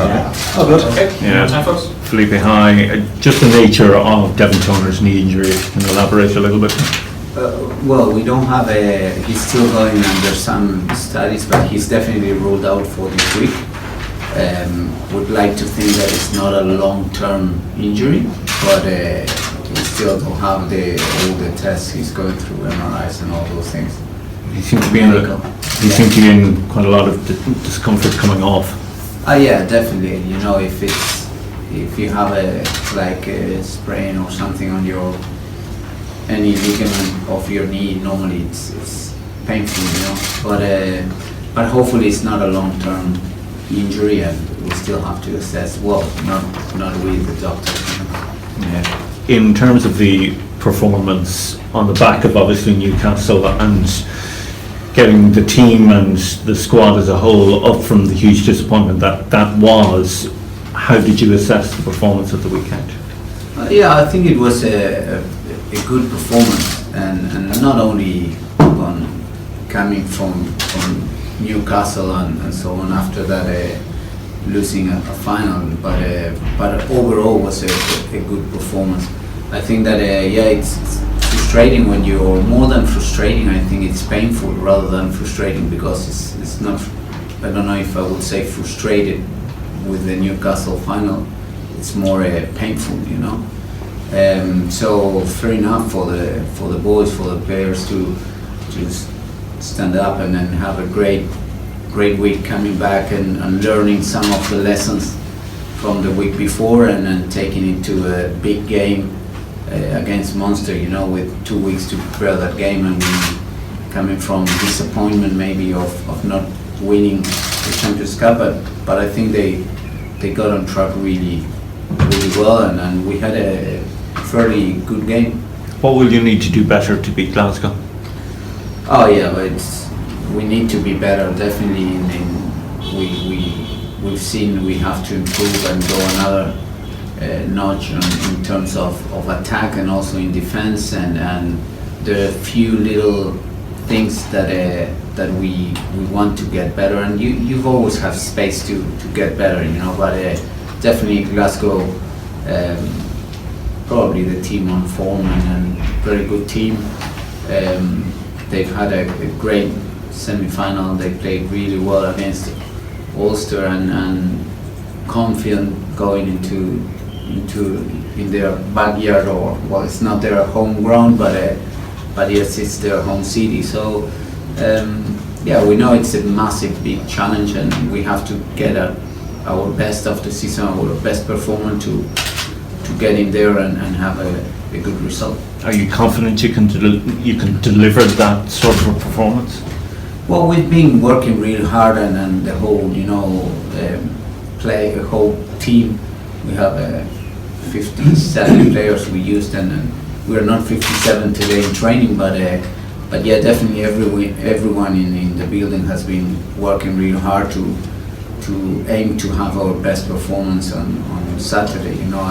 Oh, good. Okay. Yeah. Time, folks. Felipe, hi. Just the nature of Devin Toner's knee injury. Can you elaborate a little bit? Well, we don't have he's still going under some studies, but he's definitely ruled out for this week. Would like to think that it's not a long-term injury, but we still don't have all the tests he's going through, MRIs and all those things. He seemed to be in quite a lot of discomfort coming off. Yeah, definitely. You know, if you have a sprain or something on any ligament of your knee, normally it's painful, you know. But hopefully it's not a long-term injury, and we still have to assess. Well, not with the doctor. You know. Yeah. In terms of the performance on the back of obviously Newcastle and getting the team and the squad as a whole up from the huge disappointment that was, how did you assess the performance of the weekend? Yeah, I think it was a good performance, and not only on coming from Newcastle and so on after that losing a final, but overall was a good performance. I think that it's frustrating when you're more than frustrating. I think it's painful rather than frustrating, because it's not. I don't know if I would say frustrated with the Newcastle final. It's more painful, you know. So fair enough for the boys, for the players to stand up and then have a great week coming back and learning some of the lessons from the week before, and then taking it to a big game against Munster, you know, with 2 weeks to prepare that game, and coming from disappointment maybe of not winning the Champions Cup, but I think they got on track really well, and we had a fairly good game. What will you need to do better to beat Glasgow? Oh yeah, but we need to be better, definitely. We've seen we have to improve and go another notch in terms of attack and also in defense, and there are a few little things that we want to get better, and you've always have space to get better, you know. But definitely Glasgow, probably the team on form and very good team. They've had a great semi-final. They played really well against Ulster, and confident going into in their backyard, or well, it's not their home ground, but yes, it's their home city. So yeah, we know it's a massive, big challenge, and we have to get our best of the season, our best performance to get in there and have a good result. Are you confident you can deliver that sort of a performance? Well, we've been working really hard, and the whole, you know, the whole team. We have 57 players we used, and we're not 57 today in training, but yeah, definitely everyone in the building has been working really hard to aim to have our best performance on Saturday, you know,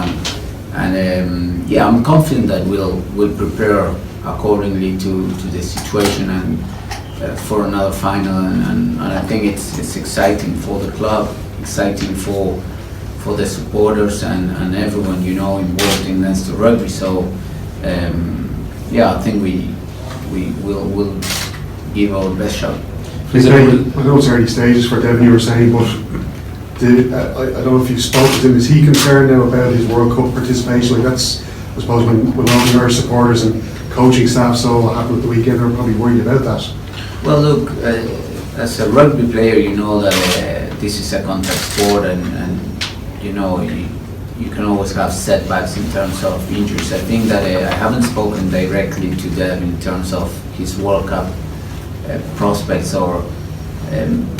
and yeah, I'm confident that we'll prepare accordingly to the situation and for another final, and I think it's exciting for the club, exciting for the supporters and everyone, you know, involved in Leinster Rugby. So yeah, I think we'll give our best shot. I know it's early stages for Devin, you were saying, but I don't know if you've spoken to him. Is he concerned now about his World Cup participation? Like, that's, I suppose, when all the Irish supporters and coaching staff saw what happened at the weekend, they're probably worried about that. Well, look, as a rugby player, you know that this is a contact sport, and you know you can always have setbacks in terms of injuries. I think that I haven't spoken directly to them in terms of his World Cup prospects, or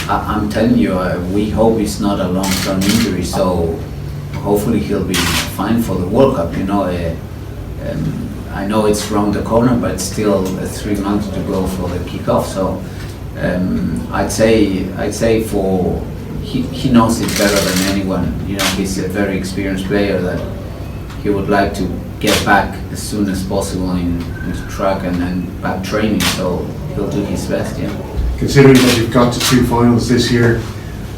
I'm telling you, we hope it's not a long-term injury, so hopefully he'll be fine for the World Cup, you know. I know it's around the corner, but still 3 months to go for the kickoff. So I'd say for he knows it better than anyone. You know, he's a very experienced player that he would like to get back as soon as possible into track and back training. So he'll do his best. Yeah. Considering that you've got to 2 finals this year,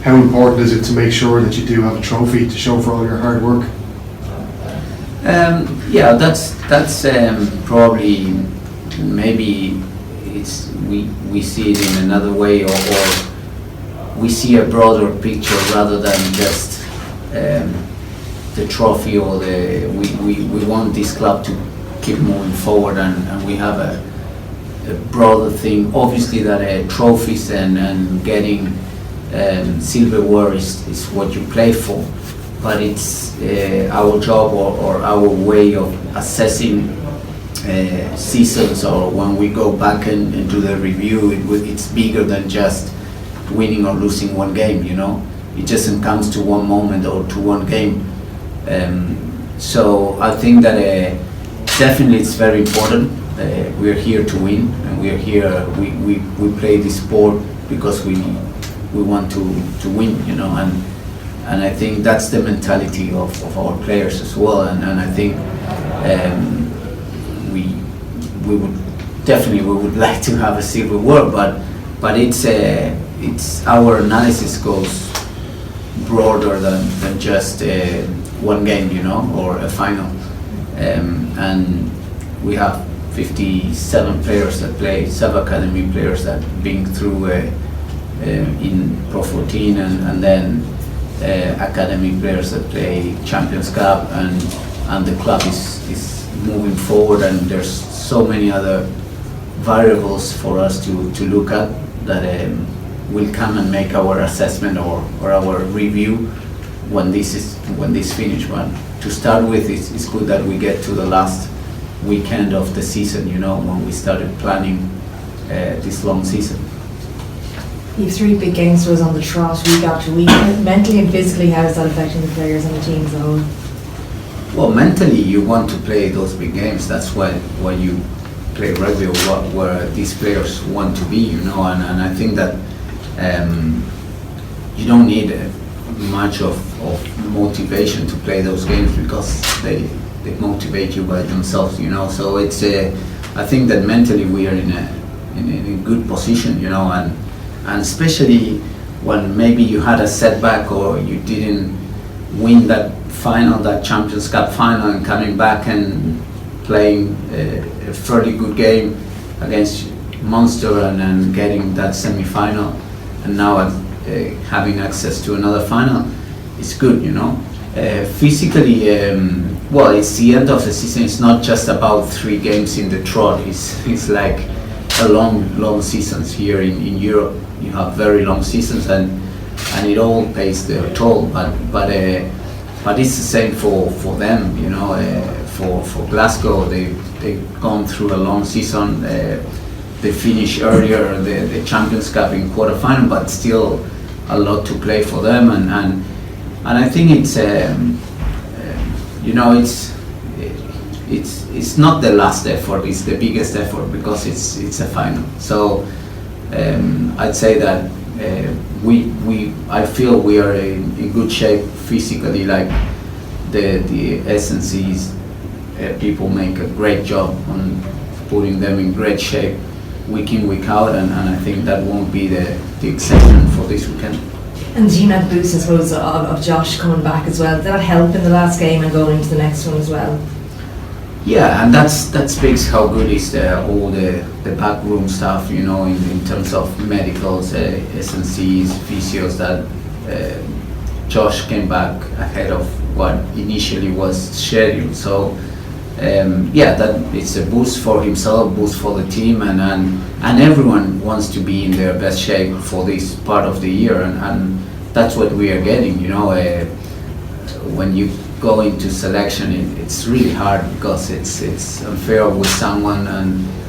how important is it to make sure that you do have a trophy to show for all your hard work? Yeah, that's probably, maybe we see it in another way, or we see a broader picture rather than just the trophy, or we want this club to keep moving forward, and we have a broader thing. Obviously that trophies and getting silverware is what you play for, but it's our job or our way of assessing seasons, or when we go back and do the review, it's bigger than just winning or losing one game, you know. It just comes to one moment or to one game. So I think that definitely it's very important. We're here to win, and we're here, we play this sport because we want to win, you know, and I think that's the mentality of our players as well, and I think we would like to have a silverware, but it's our analysis goes broader than just one game, you know, or a final, and we have 57 players that play, sub-academy players that been through in Pro 14, and then academy players that play Champions Cup, and the club is moving forward, and there's so many other variables for us to look at that will come and make our assessment or our review when this finish. But to start with, it's good that we get to the last weekend of the season, you know, when we started planning this long season. You have 3 big games to us on the trot week after week. Mentally and physically, how is that affecting the players and the team as a whole? Well, mentally you want to play those big games. That's why you play rugby, or where these players want to be, you know, and I think that you don't need much of motivation to play those games, because they motivate you by themselves, you know. So it's I think that mentally we are in a good position, you know, and especially when maybe you had a setback or you didn't win that final, that Champions Cup final, and coming back and playing a fairly good game against Munster, and getting that semi-final, and now having access to another final, it's good, you know. Physically, well, it's the end of the season. It's not just about 3 games in the trot. It's like a long seasons here in Europe. You have very long seasons, and it all pays their toll. But it's the same for them, you know. For Glasgow, they've gone through a long season. They finished earlier the Champions Cup in quarterfinal, but still a lot to play for them. And I think it's you know, it's not the last effort, it's the biggest effort, because it's a final. So I'd say that I feel we are in good shape physically. Like the SNCs, people make a great job on putting them in great shape week in, week out, and I think that won't be the exception for this weekend. And the team had the boost, I suppose, of Josh coming back as well. Did that help in the last game and going into the next one as well? Yeah, and that speaks how good is all the backroom stuff, you know, in terms of medicals, SNCs, physios, that Josh came back ahead of what initially was scheduled. So yeah, that it's a boost for himself, boost for the team, and everyone wants to be in their best shape for this part of the year, and that's what we are getting, you know. When you go into selection, it's really hard, because it's unfair with someone,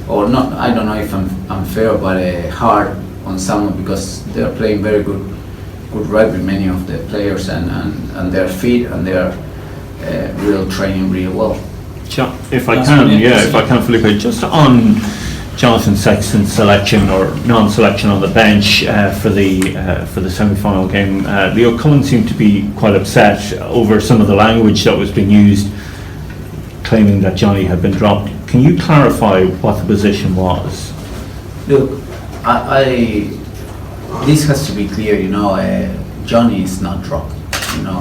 or not, I don't know if I'm unfair, but hard on someone, because they're playing very good rugby, many of the players, and they're fit, and they're real training really well. If I can, Felipe, just on Jonathan Sexton's selection or non-selection on the bench for the semi-final game, Leo Cullen seemed to be quite upset over some of the language that was being used, claiming that Johnny had been dropped. Can you clarify what the position was? Look, this has to be clear, you know. Johnny is not dropped, you know,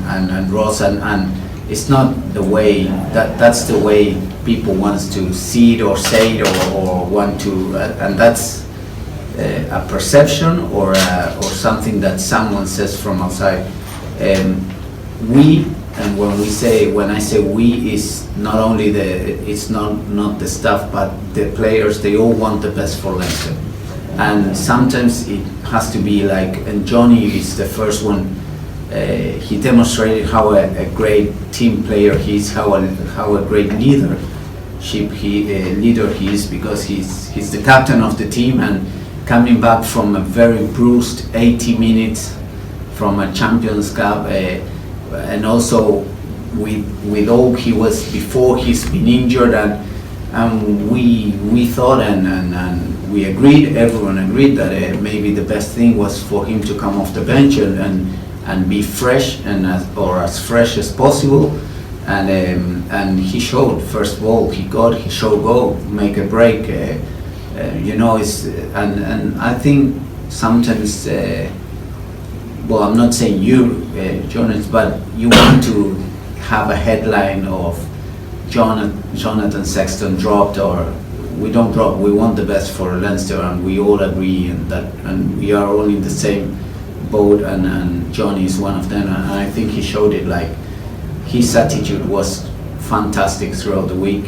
and Ross, and it's not the way, that's the way people wants to see it or say it or want to, and that's a perception or something that someone says from outside. We, and when I say we, is not only it's not the staff, but the players. They all want the best for Leinster, and sometimes it has to be like. And Johnny is the first one. He demonstrated how a great team player he is, how a great leader he is, because he's the captain of the team, and coming back from a very bruised 80 minutes from a Champions Cup. And also with all he was before he's been injured, and we thought and we agreed, everyone agreed that maybe the best thing was for him to come off the bench and be fresh and as fresh as possible, and he showed. First of all, he showed go, make a break, you know. And I think sometimes. Well, I'm not saying you, journalists, but you want to have a headline of Jonathan Sexton dropped, or we don't drop. We want the best for Leinster, and we all agree in that, and we are all in the same boat. And Johnny is one of them, and I think he showed it. Like, his attitude was fantastic throughout the week.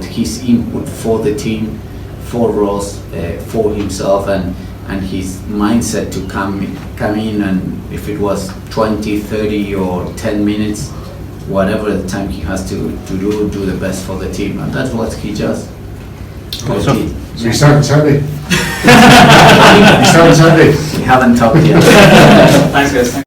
His input for the team, for Ross, for himself, and his mindset to come in, and if it was 20, 30 or 10 minutes, whatever the time he has to do the best for the team, and that's what he does. So you started Saturday? You started Saturday? We haven't talked yet. Thanks guys.